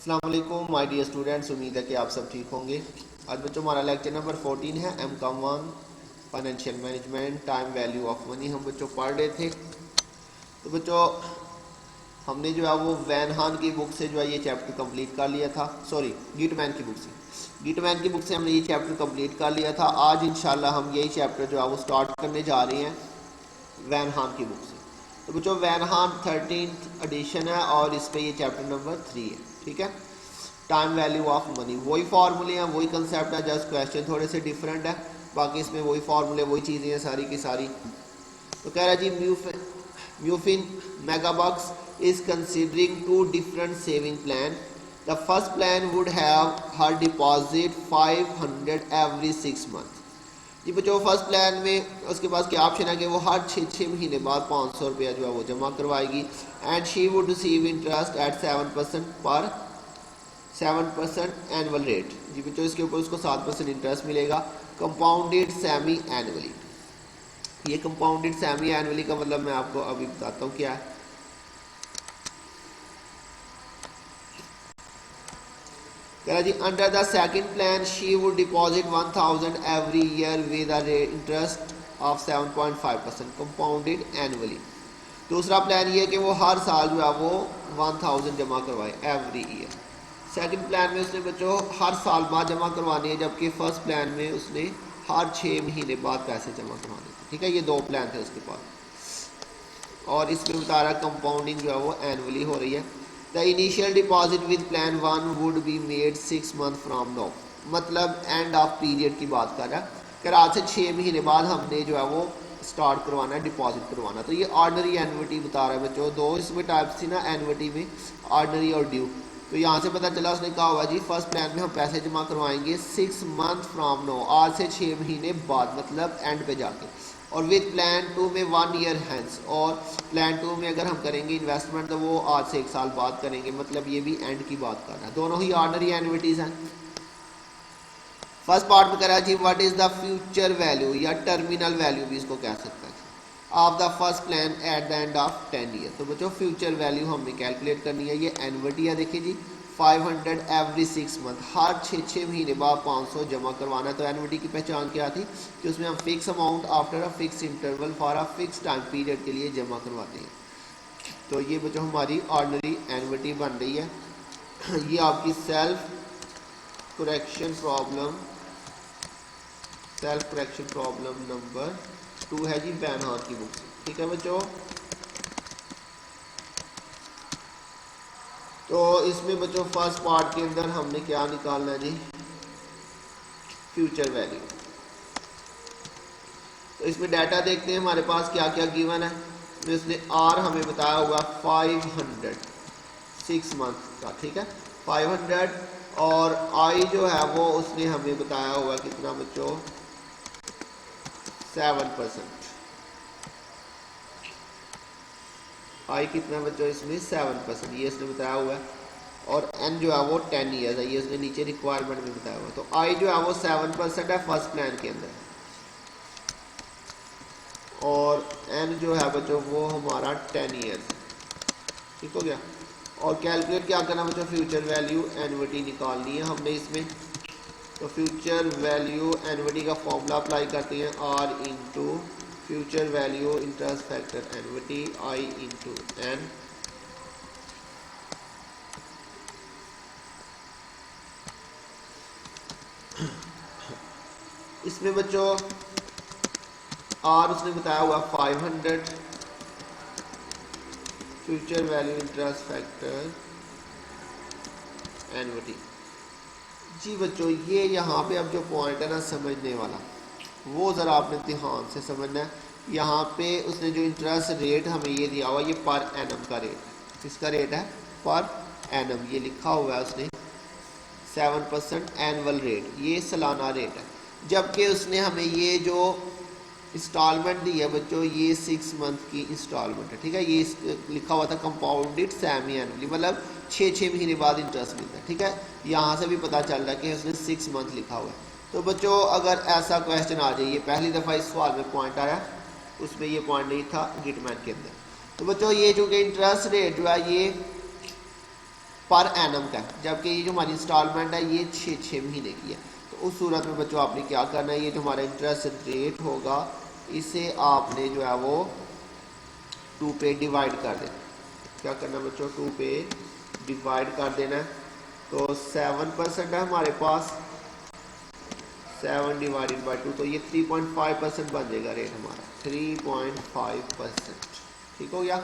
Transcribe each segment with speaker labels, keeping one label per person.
Speaker 1: अस्सलाम वालेकुम my dear students, उम्मीद है कि आप सब ठीक होंगे। आज बच्चों हमारा लेक्चर नंबर 14 है M.Com.1 financial management time value of money हम बच्चों पढ़ रहे थे। तो बच्चों हमने जो है वो वैन हान की बुक से जो है ये चैप्टर कंप्लीट कर लिया था। सॉरी, गीटमैन की बुक से हमने ये चैप्टर कंप्लीट कर लिया था। आज इंशाल्लाह हम यही चैप्टर जो है वो स्टार्ट करने जा रहे हैं वैन हान की बुक से। तो बच्चों वैन हान 13th एडिशन है और इस पे ये चैप्टर नंबर 3 है। ठीक है, टाइम वैल्यू ऑफ मनी, वही फार्मूले हैं, वही कंसेप्ट है, जस्ट क्वेश्चन थोड़े से डिफरेंट है। बाकी इसमें वही फार्मूले वही चीज़ें हैं सारी की सारी। तो कह रहा है जी म्यूफिन मेगाबक्स is considering two different saving plan. The first plan would have her deposit 500 every 6 months. जी बच्चों फर्स्ट प्लान में उसके पास क्या ऑप्शन है कि वो हर 6 महीने बाद 500 रुपया जो है वो जमा करवाएगी and she would receive interest eight 7% पर 7% एनुअल रेट। जी बच्चों इसके ऊपर उसको 7% इंटरेस्ट मिलेगा कंपाउंडेड सेमी एनुअली। ये कंपाउंडेड सेमी एनुअली का मतलब मैं आपको अभी बताता हूँ क्या है। जी under the second plan she would deposit 1000 every year with a interest of 7.5% compounded annually. दूसरा प्लान ये है कि वो हर साल जो है वो 1000 जमा करवाए एवरी ईयर। सेकंड प्लान में उसने बच्चों हर साल बाद जमा करवानी है, जबकि फर्स्ट प्लान में उसने हर 6 महीने बाद पैसे जमा करवाने थे। ठीक है, ये दो प्लान थे उसके पास और इसमें बता रहा कंपाउंडिंग जो है वो एनुअली हो रही है। The initial deposit with plan 1 would be made 6 month from now, मतलब एंड ऑफ पीरियड की बात कर रहा है कि आज से 6 महीने बाद हमने जो है वो स्टार्ट करवाना है, डिपॉजिट करवाना। तो ये ऑर्डनरी एनुइटी बता रहा है बच्चों। दो इसमें टाइप्स थी ना एनुइटी में, ऑर्डनरी और ड्यू। तो यहाँ से पता चला उसने कहा हुआ जी फर्स्ट प्लान में हम पैसे जमा करवाएंगे 6 मंथ फ्राम नाउ, आज से 6 महीने बाद, मतलब एंड पे जाके। और विद प्लान 2 में 1 ईयर हैंस, और प्लान 2 में अगर हम करेंगे इन्वेस्टमेंट तो वो आज से 1 साल बाद करेंगे, मतलब ये भी एंड की बात कर रहा है। दोनों ही ऑर्डनरी एनुइटीज़ हैं। फर्स्ट पार्ट में कह रहा है जी what is the future value या टर्मिनल वैल्यू भी इसको कह सकता है of the first plan at the end of 10 year. तो बच्चों फ्यूचर वैल्यू हमने कैलकुलेट करनी है। ये एनुइटी है, देखिए जी 500 एवरी 6 मंथ, हर 6 महीने बाद 500 जमा करवाना है। तो एनुइटी की पहचान क्या थी कि उसमें हम fix amount after a fix interval for a fix time period के लिए जमा करवाते हैं। तो ये बच्चों हमारी ऑर्डिनरी एनुइटी बन रही है। ये आपकी सेल्फ करेक्शन प्रॉब्लम नंबर 2 है जी वैन हान की बुक से। ठीक है बच्चों, तो इसमें बच्चों फर्स्ट पार्ट के अंदर हमने क्या निकालना है जी, फ्यूचर वैल्यू। तो इसमें डाटा देखते हैं हमारे पास क्या क्या गिवन है। तो इसने आर हमें बताया हुआ 500 6 मंथ का। ठीक है 500, और आई जो है वो उसने हमें बताया हुआ कितना बच्चों 7%। आई कितना बच्चों इसमें 7%, ये इसने बताया हुआ है। और एन जो है वो 10 ईयर्स है, ये उसने नीचे रिक्वायरमेंट में बताया हुआ है। तो आई जो है वो 7% है फर्स्ट प्लान के अंदर, और एन जो है बच्चों वो हमारा 10 ईयर्स। ठीक हो गया। और कैलकुलेट क्या करना बच्चों, फ्यूचर वैल्यू एनुइटी निकालनी है हमने इसमें। तो फ्यूचर वैल्यू एनुइटी का फॉर्मूला अप्लाई करते हैं, R into future value interest factor annuity I into N. इसमें बच्चों आर उसने बताया हुआ 500, future value interest factor annuity. जी बच्चों ये यहाँ पे अब जो पॉइंट है ना समझने वाला, वो ज़रा आपने ध्यान से समझना है। यहाँ पे उसने जो इंटरेस्ट रेट हमें ये दिया हुआ, ये पर एनम का रेट है। किसका रेट है? पर एनम, ये लिखा हुआ है उसने 7% एनुअल रेट, ये सालाना रेट है। जबकि उसने हमें ये जो इंस्टॉलमेंट दी है बच्चों, ये 6 मंथ की इंस्टॉलमेंट है। ठीक है, ये लिखा हुआ था कंपाउंडेड सेमी एनुअली, मतलब 6 महीने बाद इंटरेस्ट मिलता है। ठीक है, यहाँ से भी पता चल रहा है कि उसने 6 मंथ लिखा हुआ है। तो बच्चों अगर ऐसा क्वेश्चन आ जाए, ये पहली दफ़ा इस सवाल में पॉइंट आया, उसमें ये पॉइंट नहीं था गिटमैन के अंदर। तो बच्चों ये चूँकि इंटरेस्ट रेट जो है ये पर एनम का है, जबकि ये जो हमारी इंस्टॉलमेंट है ये 6 महीने की है। तो उस सूरत में बच्चों आपने क्या करना है, ये जो हमारा इंटरेस्ट रेट होगा इसे आपने जो है वो 2 पे डिवाइड कर देना। क्या करना बच्चों, 2 पे डिवाइड कर देना है। तो 7% है हमारे पास, 7 डिवाइडेड बाई 2, तो ये 3.5% बन जाएगा रेट हमारा, 3.5%। ठीक हो गया।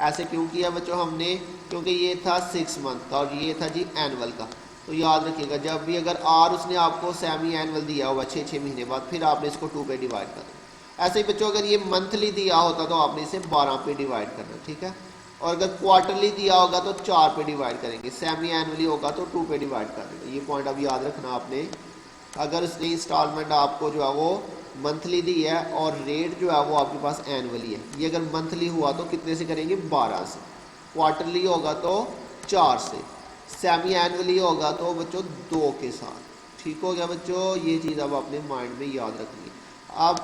Speaker 1: ऐसे क्यों किया बच्चों हमने, क्योंकि ये था 6 मंथ का और ये था जी एनुअल का। तो याद रखिएगा जब भी अगर आर उसने आपको सेमी एनुअल दिया हुआ 6 महीने बाद, फिर आपने इसको 2 पे डिवाइड कर देना। ऐसे ही बच्चों अगर ये मंथली दिया होता तो आपने इसे 12 पे डिवाइड करना, ठीक है। और अगर क्वार्टरली दिया होगा तो 4 पे डिवाइड करेंगे, सेमी एनुअली होगा तो 2 पे डिवाइड कर देंगे। ये पॉइंट अब याद रखना आपने। अगर उसने इंस्टॉलमेंट आपको जो है वो मंथली दी है और रेट जो है वो आपके पास एनुअली है, ये अगर मंथली हुआ तो कितने से करेंगे, 12 से। क्वार्टरली होगा तो 4 से, सेमी एनुअली होगा तो बच्चों 2 के साथ। ठीक हो गया बच्चों, ये चीज़ अब अपने माइंड में याद रखनी है। अब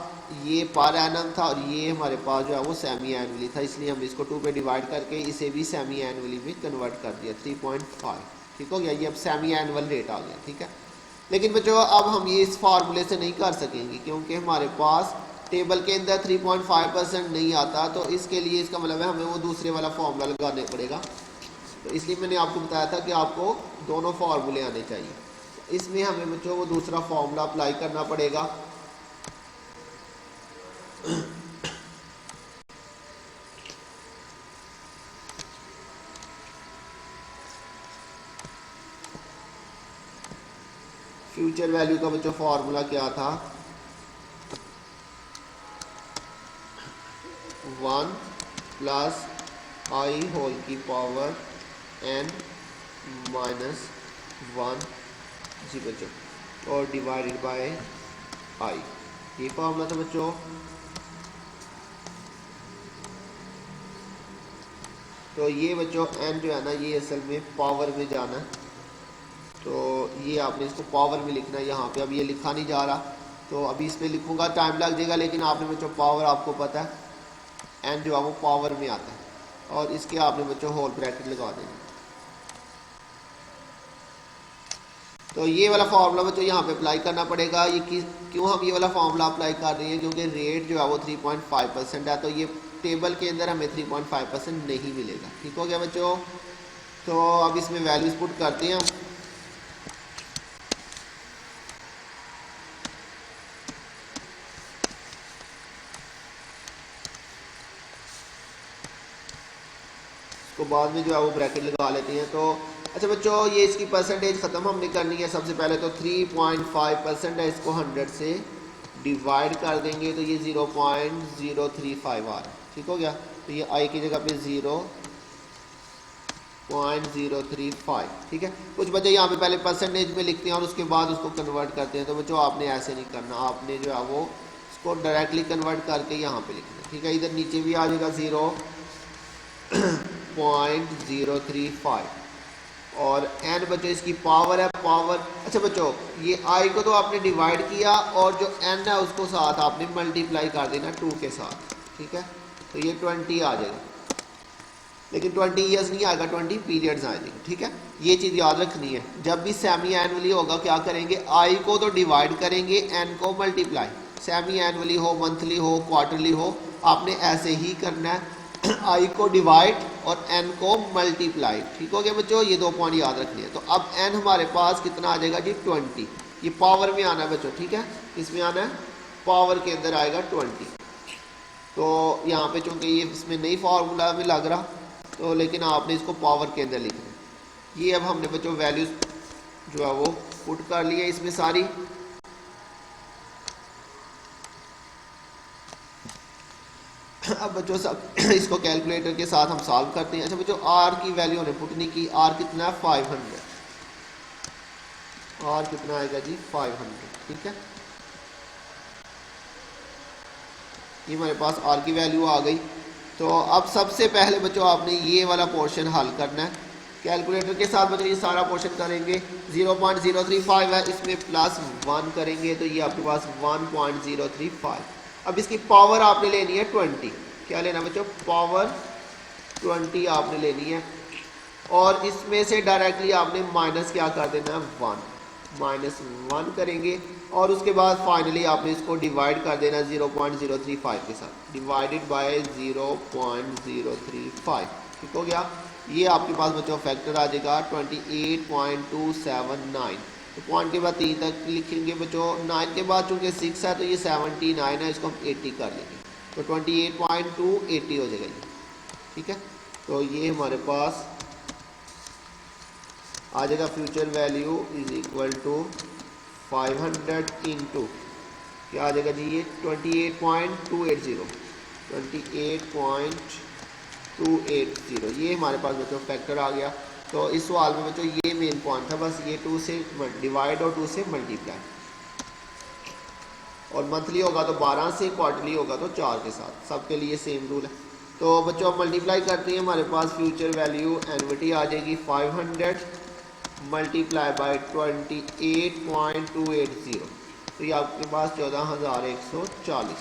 Speaker 1: ये पर एनम था और ये हमारे पास जो है वो सेमी एनुअली था, इसलिए हमने इसको 2 पे डिवाइड करके इसे भी सेमी एनुअली में कन्वर्ट कर दिया, 3.5। ठीक हो गया, ये अब सेमी एनुअल रेट आ गया। ठीक है, लेकिन बच्चों अब हम ये इस फार्मूले से नहीं कर सकेंगे क्योंकि हमारे पास टेबल के अंदर 3.5% नहीं आता। तो इसके लिए इसका मतलब है हमें वो दूसरे वाला फार्मूला लगाने पड़ेगा। तो इसलिए मैंने आपको बताया था कि आपको दोनों फार्मूले आने चाहिए। इसमें हमें बच्चों वो दूसरा फार्मूला अप्लाई करना पड़ेगा। फ्यूचर वैल्यू का बच्चों फार्मूला क्या था, 1 प्लस आई होल की पावर n माइनस 1 जी बच्चों, और डिवाइडेड बाय आई। ये फार्मूला था बच्चों। तो ये बच्चों n जो है ना ये असल में पावर में जाना है, तो ये आपने इसको पावर में लिखना है। यहाँ पे अब ये लिखा नहीं जा रहा, तो अभी इस पर लिखूँगा टाइम लग जाएगा, लेकिन आपने बच्चों पावर आपको पता है n जो है वो पावर में आता है, और इसके आपने बच्चों होल ब्रैकेट लगा देना। तो ये वाला फार्मूला बच्चों यहाँ पे अप्लाई करना पड़ेगा। ये क्यों हम ये वाला फार्मूला अप्लाई कर रहे हैं, क्योंकि रेट जो है वो 3.5% है, तो ये टेबल के अंदर हमें 3.5% नहीं मिलेगा। ठीक हो गया बच्चों। तो अब इसमें वैल्यूज पुट करते हैं हम। तो बाद में जो है वो ब्रैकेट लगा लेते हैं। तो अच्छा बच्चों, ये इसकी परसेंटेज ख़त्म हमने करनी है। सबसे पहले तो 3.5% है, इसको 100 से डिवाइड कर देंगे तो ये 0.035 आ रहा है। ठीक हो गया, तो ये आई की जगह पे 0.035। ठीक है, कुछ बच्चे यहाँ पे पहले परसेंटेज में लिखते हैं और उसके बाद उसको कन्वर्ट करते हैं। तो बच्चों आपने ऐसे नहीं करना, आपने जो है वो इसको डायरेक्टली कन्वर्ट करके यहाँ पे लिखना है। ठीक है, इधर नीचे भी आ जाएगा 0.035 और n बच्चों इसकी पावर है, पावर। अच्छा बच्चों, ये i को तो आपने डिवाइड किया और जो n है उसको साथ आपने मल्टीप्लाई कर देना 2 के साथ। ठीक है, तो ये 20 आ जाएगा, लेकिन 20 ईयर्स नहीं आएगा, 20 पीरियड्स आ जाएंगे। ठीक है, ये चीज़ याद रखनी है। जब भी सेमी एनुअली होगा क्या करेंगे, i को तो डिवाइड करेंगे, n को मल्टीप्लाई। सेमी एनुअली हो, मंथली हो, क्वार्टरली हो, आपने ऐसे ही करना है, i को डिवाइड और n को मल्टीप्लाई। ठीक हो गया बच्चों, ये 2 पॉइंट याद रखनी है। तो अब n हमारे पास कितना आ जाएगा जी, 20। ये पावर में आना है बच्चों। ठीक है, इसमें आना है पावर के अंदर आएगा 20। तो यहाँ पे चूंकि ये इसमें नई फार्मूला में लग रहा, तो लेकिन आपने इसको पावर के अंदर लिखना है। ये अब हमने बच्चों वैल्यूज जो है वो पुट कर ली है इसमें सारी। अब बच्चों सब इसको कैलकुलेटर के साथ हम सॉल्व करते हैं। अच्छा बच्चों, आर की वैल्यू हमने पुट नहीं की। आर कितना है, 500। आर कितना आएगा जी, 500। ठीक है, ये हमारे पास आर की वैल्यू आ गई। तो अब सबसे पहले बच्चों आपने ये वाला पोर्शन हल करना है कैलकुलेटर के साथ। बच्चों ये सारा पोर्शन करेंगे, 0.035 है, इसमें +1 करेंगे तो ये आपके पास 1.035। अब इसकी पावर आपने लेनी है 20। क्या लेना बच्चों, पावर 20 आपने लेनी है। और इसमें से डायरेक्टली आपने माइनस क्या कर देना है, 1, -1 करेंगे और उसके बाद फाइनली आपने इसको डिवाइड कर देना 0.035 के साथ, डिवाइडेड बाय 0.035। ठीक हो गया। ये आपके पास बच्चों फैक्टर आ जाएगा 28.279। तो पॉइंट के बाद 3 तक लिखेंगे बच्चों, 9 के बाद चूँकि 6 है तो ये 79 है, इसको हम 80 कर लेंगे तो 28.280 हो जाएगा ये। ठीक है, तो ये हमारे पास आ जाएगा future value is equal to 500 into क्या आ जाएगा जी, ये 28.280, 28.280 ये हमारे पास बच्चों फैक्टर आ गया। तो इस सवाल में बच्चों ये मेन पॉइंट था, बस ये 2 से डिवाइड और 2 से मल्टीप्लाई, और मंथली होगा तो 12 से, क्वार्टरली होगा तो 4 के साथ, सबके लिए सेम रूल है। तो बच्चों अब मल्टीप्लाई करते हैं, हमारे पास फ्यूचर वैल्यू एनविटी आ जाएगी 500 मल्टीप्लाई बाय 28.280, तो ये आपके पास 14,140।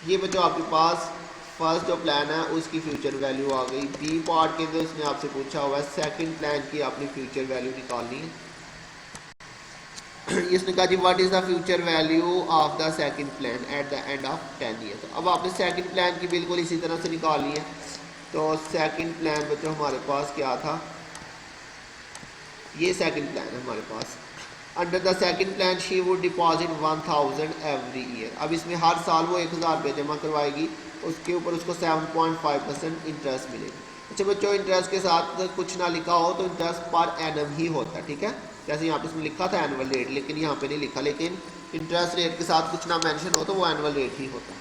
Speaker 1: ये बच्चों आपके पास फर्स्ट जो प्लान है उसकी फ्यूचर वैल्यू आ गई। बी पार्ट के अंदर उसने आपसे पूछा हुआ है सेकंड प्लान की आपने फ्यूचर वैल्यू निकालनी है। इसने कहा जी what is the future value of the second plan at the end of 10 year. तो अब आपने सेकंड प्लान की बिल्कुल इसी तरह से निकालनी है। तो सेकंड प्लान बच्चों हमारे पास क्या था, ये सेकंड प्लान है हमारे पास। Under the second plan she would deposit 1000 every year. अब इसमें हर साल वो 1000 रुपये जमा करवाएगी, उसके ऊपर उसको 7.5% इंटरेस्ट मिलेगा। अच्छा बच्चों, इंटरेस्ट के साथ कुछ ना लिखा हो तो इंटरेस्ट पर एनम ही होता है। ठीक है, जैसे यहाँ पे इसमें लिखा था एनुअल रेट, लेकिन यहाँ पे नहीं लिखा, लेकिन इंटरेस्ट रेट के साथ कुछ ना मेंशन हो तो वो एनुअल रेट ही होता है।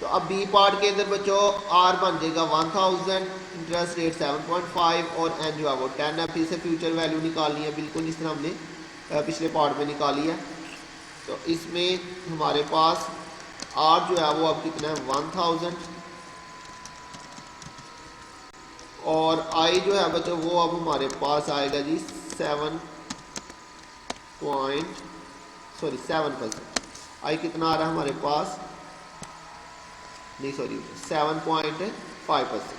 Speaker 1: तो अब बी पार्ट के अंदर बच्चों आर बन जाएगा 1000, इंटरेस्ट रेट 7.5 और एन जो है वो 10 है। फिर से फ्यूचर वैल्यू निकालनी है, बिल्कुल इस तरह हमने पिछले पार्ट में निकाली है। तो इसमें हमारे पास आर जो है वो अब कितना है 1000, और आई जो है बच्चों वो अब हमारे पास आएगा जी 7%। आई कितना आ रहा है हमारे पास, नहीं सॉरी 7.5%।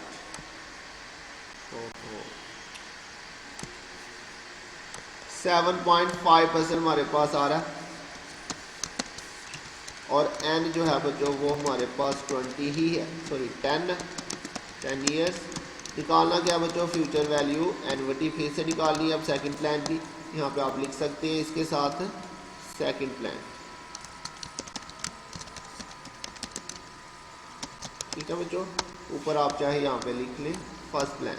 Speaker 1: 7.5% हमारे पास आ रहा है, और एन जो है बच्चों वो हमारे पास 20 ही है, सॉरी 10 ईयर्स। निकालना क्या बच्चों, फ्यूचर वैल्यू एनविटी फिर से निकालनी है अब सेकंड प्लान की। यहाँ पे आप लिख सकते हैं इसके साथ सेकंड प्लान। ठीक है बच्चों, ऊपर आप चाहे यहाँ पे लिख लें फर्स्ट प्लान।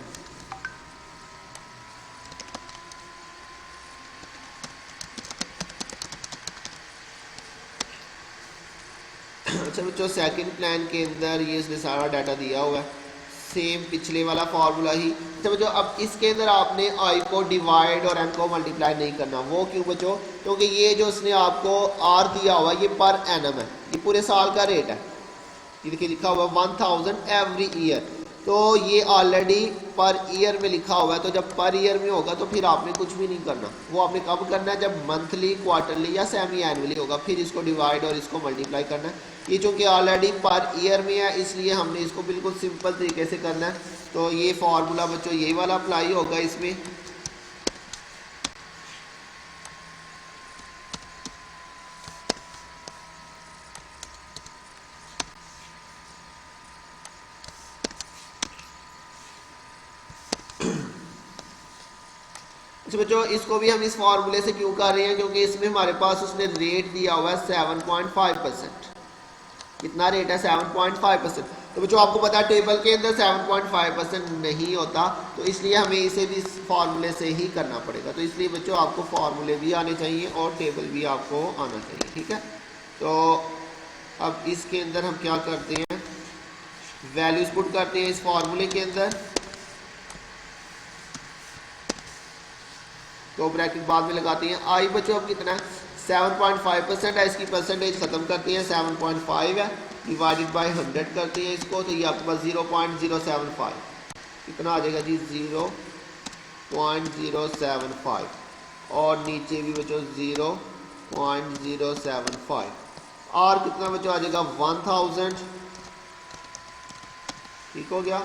Speaker 1: अच्छा बच्चों, सेकंड प्लान के अंदर ये इसने सारा डाटा दिया हुआ है, सेम पिछले वाला फार्मूला ही। अच्छा बच्चों, अब इसके अंदर आपने आई को डिवाइड और एन को मल्टीप्लाई नहीं करना। वो क्यों बच्चों, क्योंकि ये जो उसने आपको आर दिया हुआ ये पर एनम है, ये पूरे साल का रेट है। ये देखिए लिखा हुआ 1000 एवरी ईयर, तो ये ऑलरेडी पर ईयर में लिखा हुआ है। तो जब पर ईयर में होगा तो फिर आपने कुछ भी नहीं करना, वो आपने कब करना है, जब मंथली, क्वार्टरली या सेमी एनुअली होगा, फिर इसको डिवाइड और इसको मल्टीप्लाई करना है। ये चूँकि ऑलरेडी पर ईयर में है इसलिए हमने इसको बिल्कुल सिंपल तरीके से करना है। तो ये फार्मूला बच्चों यही वाला अप्लाई होगा इसमें। बच्चों इसको भी हम इस फार्मूले से क्यों कर रहे हैं, क्योंकि इसमें हमारे पास उसने रेट दिया हुआ है 7.5%। कितना रेट है, 7.5%। तो बच्चों आपको पता है टेबल के अंदर 7.5% नहीं होता, तो इसलिए हमें इसे भी इस फार्मूले से ही करना पड़ेगा। तो इसलिए बच्चों आपको फार्मूले भी आने चाहिए और टेबल भी आपको आना चाहिए। ठीक है, तो अब इसके अंदर हम क्या करते हैं, वैल्यूज पुट करते हैं इस फार्मूले के अंदर। तो ब्रैकेट बाद में लगाते हैं। आई बच्चों अब कितना है, 7.5% है, इसकी परसेंटेज ख़त्म करते हैं, 7.5 है, डिवाइडेड बाय 100 करते हैं इसको, तो ये आपके पास 0.075 कितना आ जाएगा जी, 0.075, और नीचे भी बच्चों 0.075। और कितना बच्चों आ जाएगा 1000। ठीक हो गया,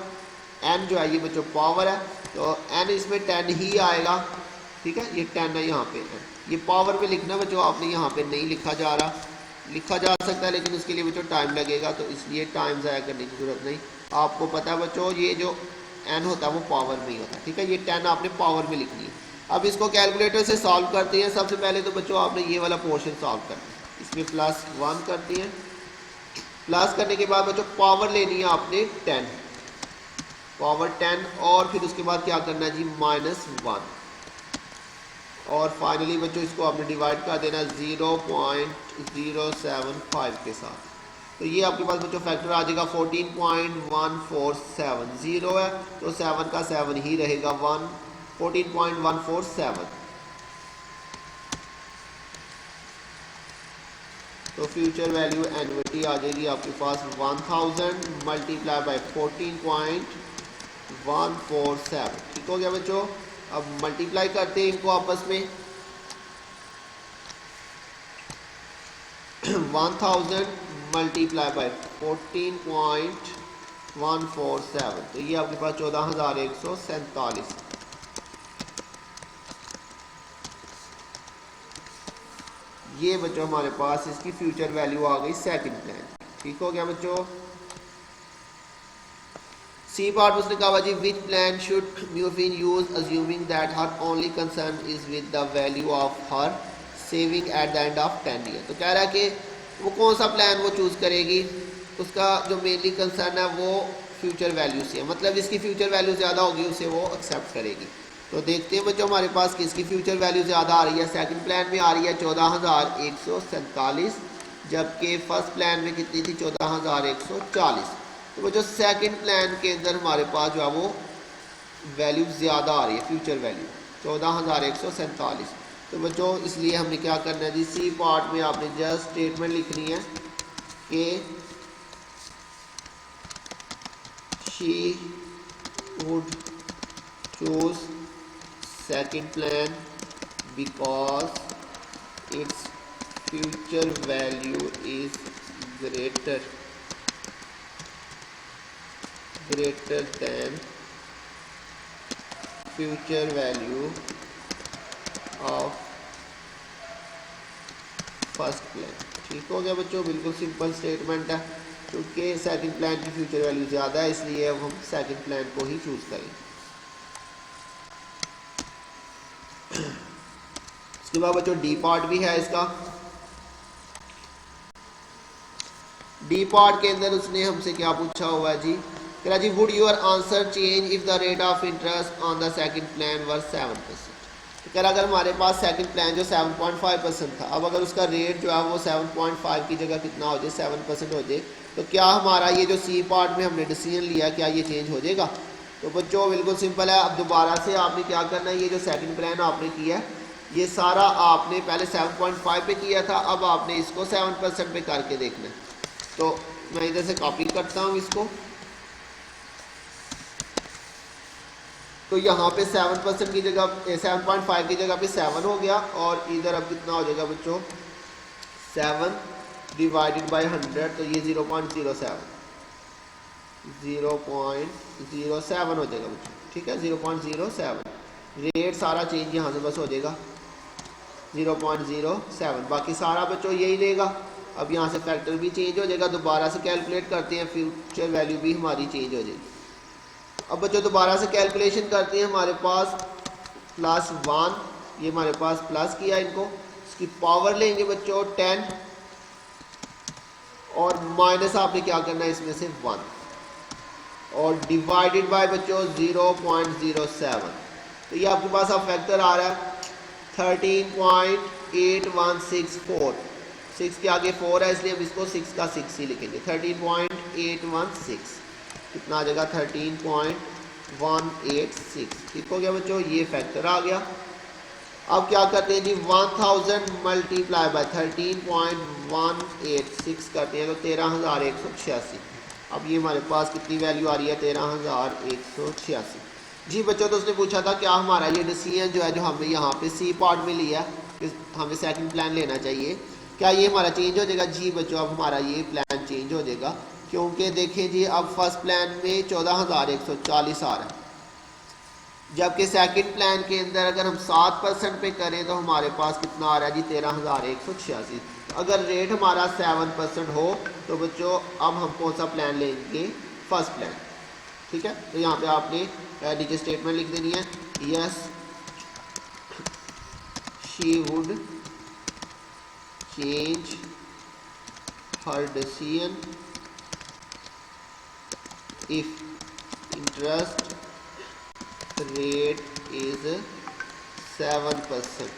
Speaker 1: एन जो है ये बच्चों पावर है, तो एन इसमें 10 ही आएगा, ठीक है, ये 10 है यहाँ पे एन। ये पावर में लिखना बच्चों, आपने यहाँ पे नहीं लिखा जा रहा, लिखा जा सकता है लेकिन उसके लिए बच्चों टाइम लगेगा, तो इसलिए टाइम ज़ाया करने की ज़रूरत नहीं। आपको पता है बच्चों ये जो एन होता है वो पावर में ही होता है, ठीक है, ये 10 आपने पावर में लिखनी है। अब इसको कैलकुलेटर से सॉल्व करते हैं। सबसे पहले तो बच्चों आपने ये वाला पोर्शन सॉल्व करना है, इसमें +1 करते हैं। प्लस करने के बाद बच्चों पावर लेनी है आपने 10, पावर 10, और फिर उसके बाद क्या करना है जी -1, और फाइनली बच्चों इसको आपने डिवाइड कर देना 0.075 के साथ। तो ये आपके पास बच्चों फैक्टर आ जाएगा 14.147। 0 है तो 7 का 7 ही रहेगा, 14.147। तो फ्यूचर वैल्यू एन्युटी आ जाएगी आपके पास 1000 मल्टीप्लाई बाय 14.147। ठीक हो गया बच्चों। अब मल्टीप्लाई करते हैं इनको आपस में 1000 मल्टीप्लाई बाय 14.147, तो ये आपके पास 14,147। ये बच्चों हमारे पास इसकी फ्यूचर वैल्यू आ गई सेकंड प्लान। ठीक हो गया बच्चों। सी पार्ट उसने कहा जी which plan should Muffin use assuming that her only concern is with the value of her saving at the end of 10 year. तो कह रहा है कि वो कौन सा प्लान वो चूज़ करेगी, उसका जो मेनली कंसर्न है वो फ्यूचर वैल्यू से है, मतलब इसकी फ्यूचर वैल्यू ज़्यादा होगी उसे वो एक्सेप्ट करेगी। तो देखते हैं बच्चों हमारे पास किसकी फ्यूचर वैल्यू ज़्यादा आ रही है। सेकंड प्लान में आ रही है 14,147, जबकि फर्स्ट प्लान में कितनी थी 14,140। तो बच्चों सेकंड प्लान के अंदर हमारे पास जो है वो वैल्यू ज़्यादा आ रही है, फ्यूचर वैल्यू 14,147। तो बच्चों इसलिए हमने क्या करना है जी, सी पार्ट में आपने जस्ट स्टेटमेंट लिखनी है कि she would choose second plan because its future value is greater than future value of first plan. ठीक हो गया बच्चों, बिल्कुल सिंपल स्टेटमेंट है, क्योंकि सेकंड प्लान की फ्यूचर वैल्यू ज़्यादा है इसलिए अब हम सेकंड प्लान को ही चूज़ करेंगे। इसके बाद बच्चों डी पार्ट भी है इसका। डी पार्ट के अंदर उसने हमसे क्या पूछा हुआ है जी, कह रहा जी would your answer change if the rate of interest on the second plan were 7%। तो कह रहा अगर हमारे पास सेकंड प्लान जो 7.5% था, अब अगर उसका रेट जो है वो 7.5 की जगह कितना हो जाए 7% हो जाए, तो क्या हमारा ये जो सी पार्ट में हमने डिसीजन लिया क्या ये चेंज हो जाएगा। तो बच्चों बिल्कुल सिंपल है। अब दोबारा से आपने क्या करना है, ये जो सेकंड प्लान आपने किया है ये सारा आपने पहले 7.5 पे किया था, अब आपने इसको 7% पे करके देखना है। तो मैं इधर से कॉपी करता हूँ इसको, तो यहाँ पे 7% की जगह 7.5 की जगह पे 7 हो गया, और इधर अब कितना हो जाएगा बच्चों 7 डिवाइडेड बाय 100, तो ये 0.07 हो जाएगा बच्चों। ठीक है 0.07, रेट सारा चेंज यहाँ से बस हो जाएगा 0.07, बाकी सारा बच्चों यही रहेगा। अब यहाँ से फैक्टर भी चेंज हो जाएगा, दोबारा से कैलकुलेट करते हैं, फ्यूचर वैल्यू भी हमारी चेंज हो जाएगी। अब बच्चों दोबारा से कैलकुलेशन करते हैं, हमारे पास +1, ये हमारे पास प्लस किया इनको, इसकी पावर लेंगे बच्चों 10, और माइनस आपने क्या करना है इसमें से 1, और डिवाइडेड बाय बच्चों 0.07। तो ये आपके पास अब फैक्टर आ रहा है 13.8164, 6 के आगे 4 है इसलिए हम इसको 6 का 6 ही लिखेंगे। 13.816 कितना आ जाएगा 13.186। ठीक हो गया बच्चों, ये फैक्टर आ गया। अब क्या करते हैं जी 1000 मल्टीप्लाई बाय 13.186 करते हैं, तो 13,186। अब ये हमारे पास कितनी वैल्यू आ रही है 13,186। जी बच्चों तो उसने पूछा था क्या हमारा ये डिसीजन जो है जो हमने यहाँ पे सी पार्ट में लिया कि हमें सेकंड प्लान लेना चाहिए, क्या ये हमारा चेंज हो जाएगा। जी बच्चों अब हमारा ये प्लान चेंज हो जाएगा, क्योंकि देखें जी अब फर्स्ट प्लान में 14,140 आ रहा है, जबकि सेकंड प्लान के अंदर अगर हम 7% पे करें तो हमारे पास कितना आ रहा है जी 13,186। अगर रेट हमारा 7% हो तो बच्चों अब हम कौन सा प्लान लेंगे, फर्स्ट प्लान। ठीक है, तो यहाँ पे आपने नीचे स्टेटमेंट लिख देनी है, yes she would change her decision if interest rate is 7%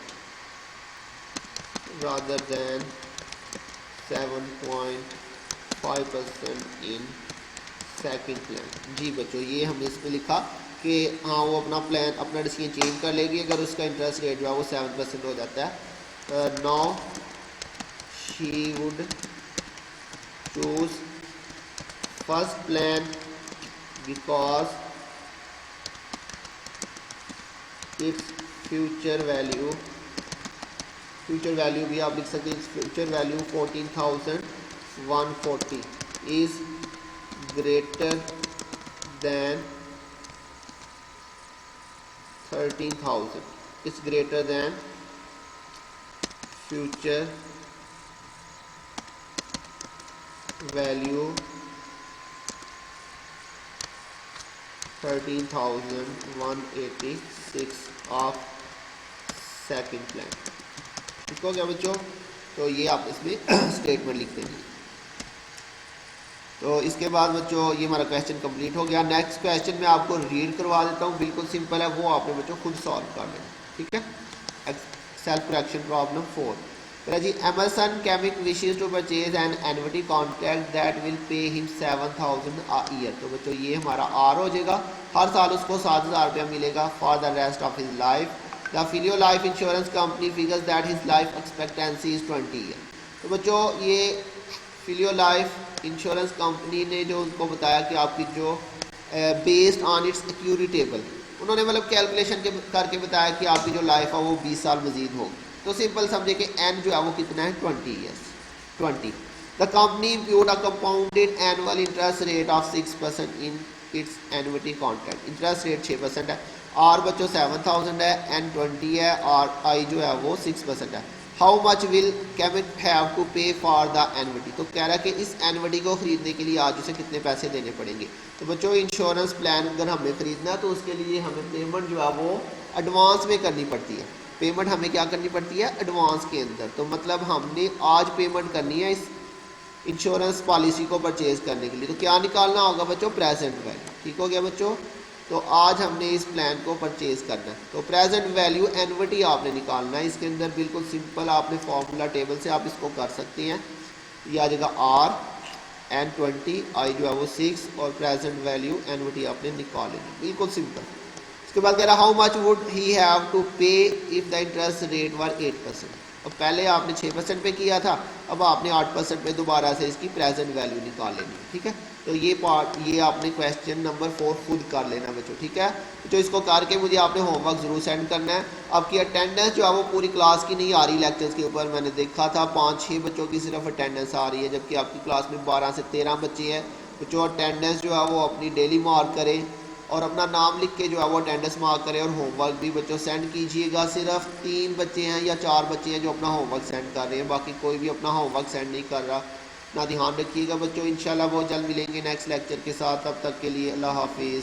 Speaker 1: rather than 7.5% in second plan. जी बच्चों ये हमने इसमें लिखा कि हाँ वो अपना प्लान अपना डिसीजन चेंज कर लेगी अगर उसका इंटरेस्ट रेट जो है वो 7% हो जाता है। Now she would choose first plan because its future value भी आप लिख सकते हैं, future value 14,140 is greater than 13,000, it's greater than future value 13,186 of second plan. ठीक हो गया बच्चों, तो ये आप इसमें स्टेटमेंट लिख देंगे। तो इसके बाद बच्चों ये हमारा क्वेश्चन कंप्लीट हो गया। नेक्स्ट क्वेश्चन मैं आपको रीड करवा देता हूँ, बिल्कुल सिंपल है, वो आपने बच्चों खुद सॉल्व कर लेना। ठीक है, सेल्फ करेक्शन प्रॉब्लम 4। जी Emerson Cammack wishes to purchase an annuity contract that will pay him 7,000 a year. तो बच्चों ये हमारा आर हो जाएगा, हर साल उसको 7,000 रुपया मिलेगा for the rest of his life. The Philo life insurance company figures that his life expectancy is 20 year. तो बच्चों ये फिलियो लाइफ इंश्योरेंस कंपनी ने जो उनको बताया कि आपकी जो बेस्ड ऑन इट्स एक्यूरी टेबल, उन्होंने मतलब कैलकुलेशन करके बताया कि आपकी जो लाइफ है वो 20 साल मजीद होगी। तो सिंपल समझे कि एन जो है वो कितना है 20 years 20। The company imputed a compounded annual interest rate of 6% in its annuity contract. Interest rate 6% है, आर बच्चों 7,000 है, एन 20 है और आई जो है वो 6% है। How much will Cammack have to pay for the annuity. तो कह रहा है कि इस एन्युटी को खरीदने के लिए आज उसे कितने पैसे देने पड़ेंगे। तो बच्चों इंश्योरेंस प्लान अगर हमें खरीदना है तो उसके लिए हमें पेमेंट जो है वो एडवांस में करनी पड़ती है। पेमेंट हमें क्या करनी पड़ती है, एडवांस के अंदर। तो मतलब हमने आज पेमेंट करनी है इस इंश्योरेंस पॉलिसी को परचेज करने के लिए। तो क्या निकालना होगा बच्चों, प्रेजेंट वैल्यू। ठीक हो गया बच्चों, तो आज हमने इस प्लान को परचेज करना है। तो प्रेजेंट वैल्यू एन्युटी आपने निकालना है। इसके अंदर बिल्कुल सिंपल आपने फॉर्मूला टेबल से आप इसको कर सकते हैं। ये आ जाएगा आर एन 20, आई जो है वो 6 और प्रेजेंट वैल्यू एन्युटी आपने निकाल लेनी, बिल्कुल सिंपल। उसके बाद कह रहा how much would he have to pay if the interest rate were 8%। अब पहले आपने 6% पे किया था, अब आपने 8% पे दोबारा से इसकी प्रेजेंट वैल्यू निकाल लेनी है। ठीक है, तो ये पार्ट ये आपने क्वेश्चन नंबर 4 खुद कर लेना बच्चों। ठीक है, तो इसको करके मुझे आपने होमवर्क ज़रूर सेंड करना है। आपकी अटेंडेंस जो है वो पूरी क्लास की नहीं आ रही लेक्चर्स के ऊपर, मैंने देखा था 5-6 बच्चों की सिर्फ अटेंडेंस आ रही है, जबकि आपकी क्लास में 12 से 13 बच्चे हैं। बच्चों अटेंडेंस जो है वो अपनी डेली मार्क करें और अपना नाम लिख के जो है वो अटेंडेंस मार्क करें। और होमवर्क भी बच्चों सेंड कीजिएगा। सिर्फ 3 बच्चे हैं या 4 बच्चे हैं जो अपना होमवर्क सेंड कर रहे हैं, बाकी कोई भी अपना होमवर्क सेंड नहीं कर रहा। ना ध्यान रखिएगा बच्चों, इंशाल्लाह बहुत जल्द मिलेंगे नेक्स्ट लेक्चर के साथ। तब तक के लिए अल्लाह हाफिज़।